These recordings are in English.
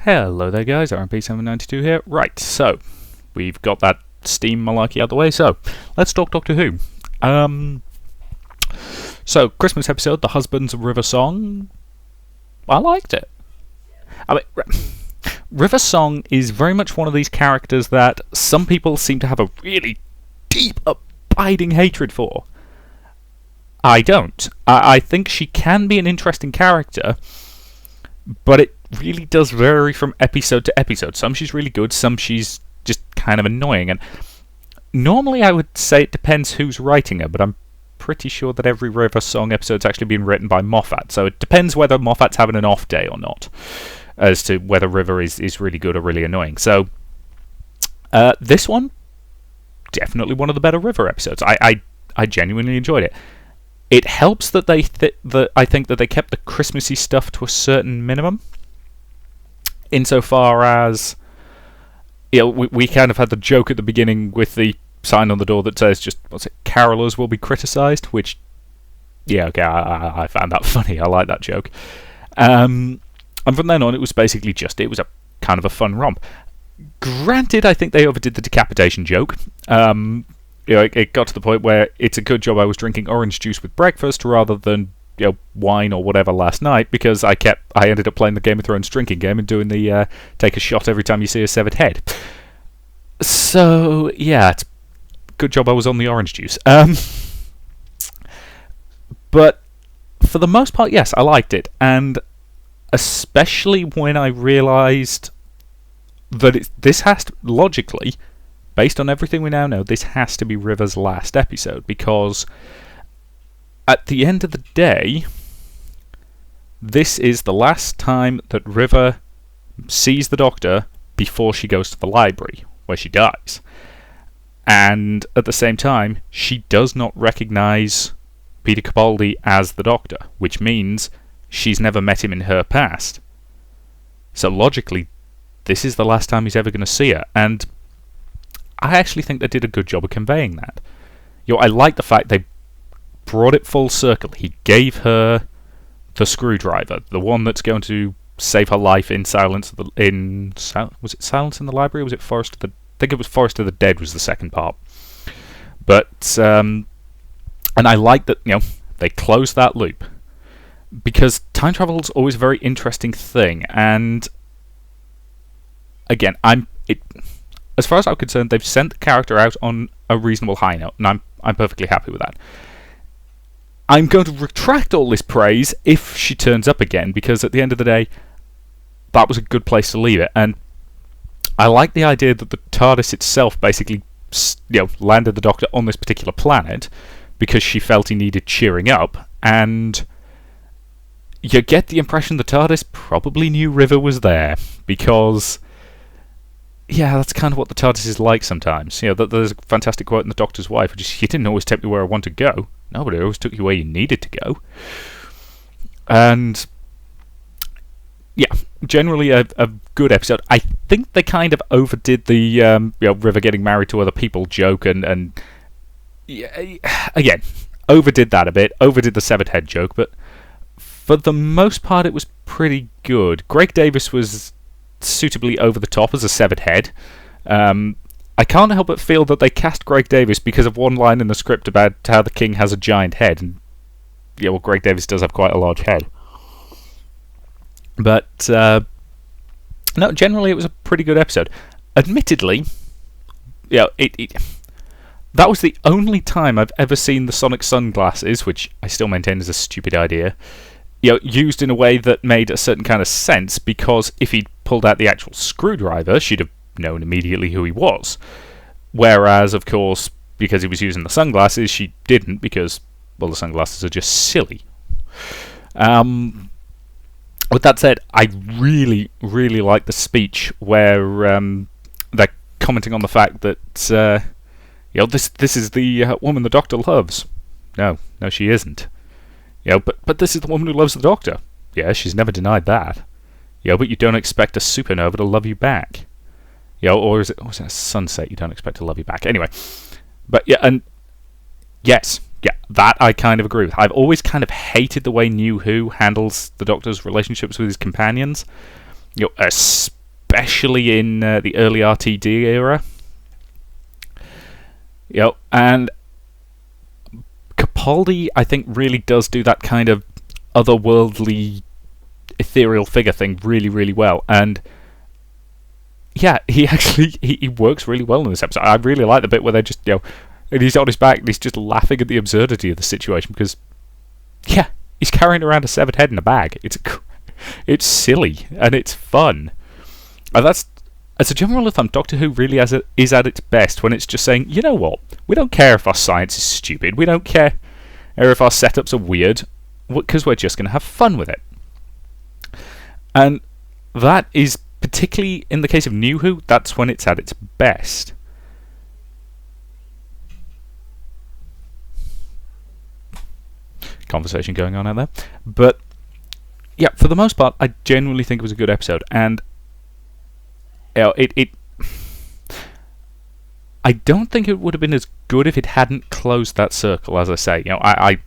Hello there guys, RMP792 here. Right, so we've got that Steam malarkey out the way, so let's talk Doctor Who. So Christmas episode, The Husbands of River Song. I liked it. I mean, River Song is very much one of these characters that some people seem to have a really deep, abiding hatred for. I don't. I think she can be an interesting character, but it really does vary from episode to episode. Some she's really good, some she's just kind of annoying. And normally I would say it depends who's writing her, but I'm pretty sure that every River Song episode's actually been written by Moffat, so it depends whether Moffat's having an off day or not, as to whether River is really good or really annoying. So, this one, definitely one of the better River episodes. I genuinely enjoyed it. It helps that I think that they kept the Christmassy stuff to a certain minimum, insofar as, you know, we kind of had the joke at the beginning with the sign on the door that says just, what's it, carolers will be criticised, which, yeah, okay, I found that funny. I like that joke. And from then on, it was basically it was a kind of a fun romp. Granted, I think they overdid the decapitation joke. You know, it got to the point where it's a good job I was drinking orange juice with breakfast rather than, you know, wine or whatever last night, because I ended up playing the Game of Thrones drinking game and doing the take a shot every time you see a severed head. So yeah, it's good job I was on the orange juice. But for the most part, yes, I liked it, and especially when I realised that this has to, logically, based on everything we now know, this has to be River's last episode, because at the end of the day, this is the last time that River sees the Doctor before she goes to the library, where she dies. And at the same time, she does not recognise Peter Capaldi as the Doctor, which means she's never met him in her past. So logically, this is the last time he's ever going to see her, and I actually think they did a good job of conveying that. You know, I like the fact they brought it full circle. He gave her the screwdriver, the one that's going to save her life in Silence of the... was it Silence in the Library, or was it Forest of the... I think it was Forest of the Dead was the second part. But, and I like that, you know, they closed that loop. Because time travel is always a very interesting thing, and again, as far as I'm concerned, they've sent the character out on a reasonable high note, and I'm perfectly happy with that. I'm going to retract all this praise if she turns up again, because at the end of the day, that was a good place to leave it. And I like the idea that the TARDIS itself basically, you know, landed the Doctor on this particular planet because she felt he needed cheering up, and you get the impression the TARDIS probably knew River was there, because yeah, that's kind of what the TARDIS is like sometimes. You know, there's a fantastic quote in The Doctor's Wife, which is, "You didn't always take me where I wanted to go. No, but it always took you where you needed to go." And yeah, generally a good episode. I think they kind of overdid the you know, River getting married to other people joke, and yeah, again, overdid that a bit, overdid the severed head joke, but for the most part it was pretty good. Greg Davis was suitably over the top as a severed head. I can't help but feel that they cast Greg Davis because of one line in the script about how the king has a giant head, and yeah, well, Greg Davis does have quite a large head. But no, generally it was a pretty good episode. Admittedly, yeah, that was the only time I've ever seen the sonic sunglasses, which I still maintain is a stupid idea, you know, used in a way that made a certain kind of sense, because if he'd pulled out the actual screwdriver, she'd have known immediately who he was. Whereas, of course, because he was using the sunglasses, she didn't, because, well, the sunglasses are just silly. With that said, I really, really like the speech where they're commenting on the fact that, you know, this is the woman the Doctor loves. No, she isn't. You know, but this is the woman who loves the Doctor. Yeah, she's never denied that. You know, but you don't expect a supernova to love you back. You know, or was it a sunset you don't expect to love you back? Anyway, but yeah, and yes, yeah, that I kind of agree with. I've always kind of hated the way New Who handles the Doctor's relationships with his companions, especially in the early RTD era. And Capaldi, I think, really does do that kind of otherworldly, ethereal figure thing really, really well. And yeah, he works really well in this episode. I really like the bit where they're just, and he's on his back and he's just laughing at the absurdity of the situation because, yeah, he's carrying around a severed head in a bag. It's silly and it's fun. And that's, as a general rule of thumb, Doctor Who really is at its best when it's just saying, you know what, we don't care if our science is stupid, we don't care if our setups are weird, because we're just going to have fun with it. And that is, particularly in the case of New Who, that's when it's at its best. Conversation going on out there. But yeah, for the most part, I genuinely think it was a good episode, and I don't think it would have been as good if it hadn't closed that circle. As I say, I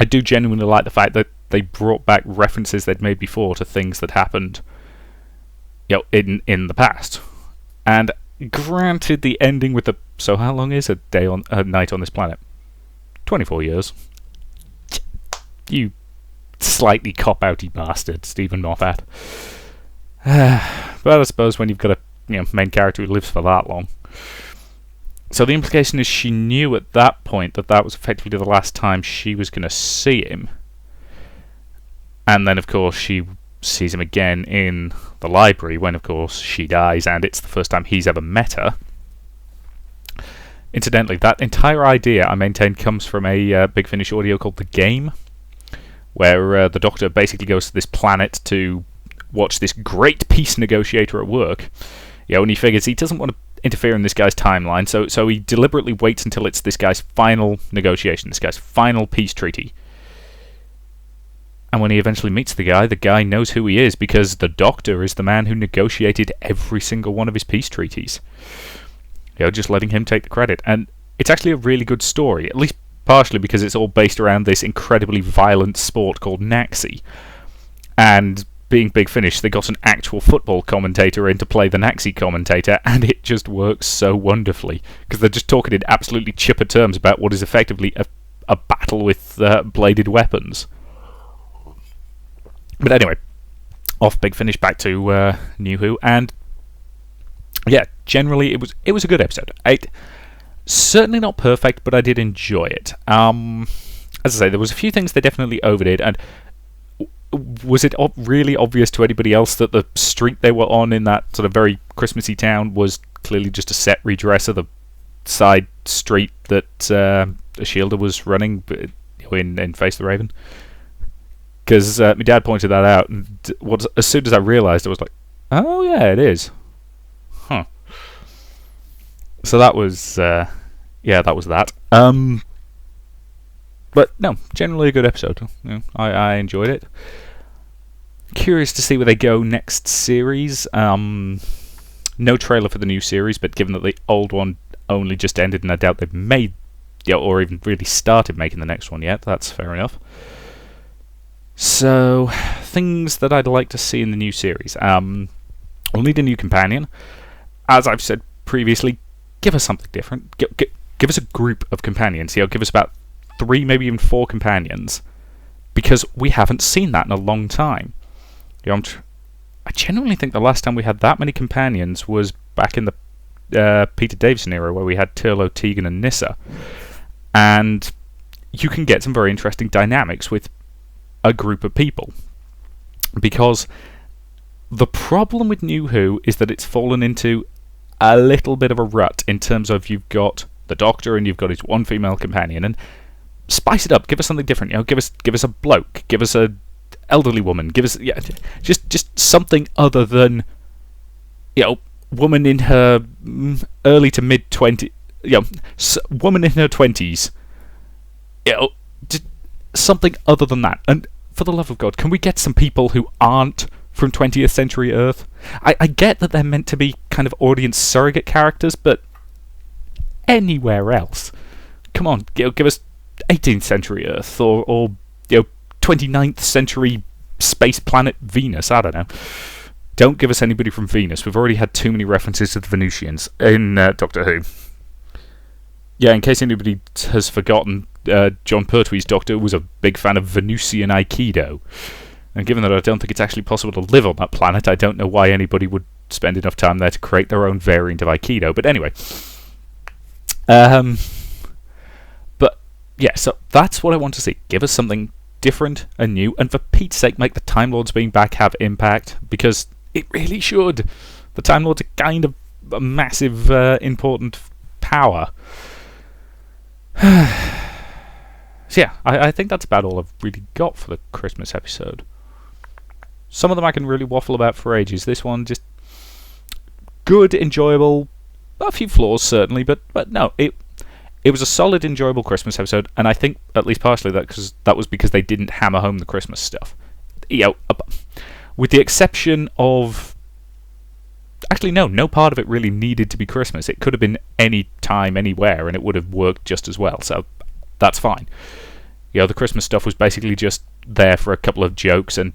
do genuinely like the fact that they brought back references they'd made before to things that happened, in the past. And granted, the ending with the so how long is a night on this planet? 24 years. You slightly cop-outy bastard, Stephen Moffat. But I suppose when you've got a main character who lives for that long. So the implication is she knew at that point that was effectively the last time she was going to see him. And then, of course, she sees him again in the library when, of course, she dies, and it's the first time he's ever met her. Incidentally, that entire idea, I maintain, comes from a Big Finish audio called The Game, where the Doctor basically goes to this planet to watch this great peace negotiator at work. And he figures he doesn't want to interfere in this guy's timeline, so he deliberately waits until it's this guy's final negotiation, this guy's final peace treaty. And when he eventually meets the guy knows who he is, because the Doctor is the man who negotiated every single one of his peace treaties. Just letting him take the credit. And it's actually a really good story, at least partially because it's all based around this incredibly violent sport called Naxi. And being Big Finish, they got an actual football commentator in to play the Naxi commentator, and it just works so wonderfully, because they're just talking in absolutely chipper terms about what is effectively a battle with bladed weapons. But anyway, off Big Finish, back to New Who, and yeah, generally it was a good episode. Certainly not perfect, but I did enjoy it. As I say, there was a few things they definitely overdid, and was it really obvious to anybody else that the street they were on in that sort of very Christmassy town was clearly just a set redress of the side street that Shielder was running in Face the Raven? Because my dad pointed that out, and as soon as I realised, I was like, oh yeah, it is. Huh. So that was, that was that. But no, generally a good episode. I enjoyed it. Curious to see where they go next series. No trailer for the new series, but given that the old one only just ended, and I doubt they've made, or even really started making the next one yet, that's fair enough. So, things that I'd like to see in the new series. We'll need a new companion. As I've said previously, give us something different. Give us a group of companions. Give us about 3, maybe even 4 companions, because we haven't seen that in a long time. I genuinely think the last time we had that many companions was back in the Peter Davison era, where we had Turlough, Tegan, and Nyssa. And you can get some very interesting dynamics with a group of people, because the problem with New Who is that it's fallen into a little bit of a rut in terms of you've got the Doctor and you've got his one female companion, and spice it up, give us something different. Give us a bloke, give us a elderly woman, give us just something other than woman in her early to mid 20s, woman in her 20s, just something other than that. And for the love of God, can we get some people who aren't from 20th century Earth? I get that they're meant to be kind of audience surrogate characters, but anywhere else, come on, give us 18th century Earth, or 29th century space planet Venus, I don't know. don't give us anybody from Venus. We've already had too many references to the Venusians in Doctor Who. Yeah, in case anybody has forgotten, John Pertwee's Doctor was a big fan of Venusian Aikido. And given that I don't think it's actually possible to live on that planet, I don't know why anybody would spend enough time there to create their own variant of Aikido. But anyway. But, yeah, so that's what I want to see. Give us something different and new, and for Pete's sake, make the Time Lords being back have impact, because it really should. The Time Lords are kind of a massive, important power. So yeah, I think that's about all I've really got for the Christmas episode. Some of them I can really waffle about for ages. This one, just good, enjoyable, a few flaws certainly, but no, it was a solid, enjoyable Christmas episode, and I think at least partially that was because they didn't hammer home the Christmas stuff. With the exception of... Actually, no part of it really needed to be Christmas. It could have been any time, anywhere, and it would have worked just as well, so that's fine. The Christmas stuff was basically just there for a couple of jokes, and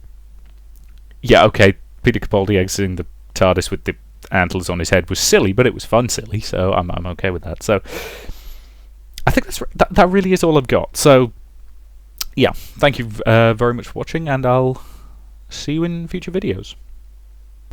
yeah, okay, Peter Capaldi exiting the TARDIS with the antlers on his head was silly, but it was fun silly, so I'm okay with that. So I think that really is all I've got. So yeah, thank you very much for watching, and I'll see you in future videos.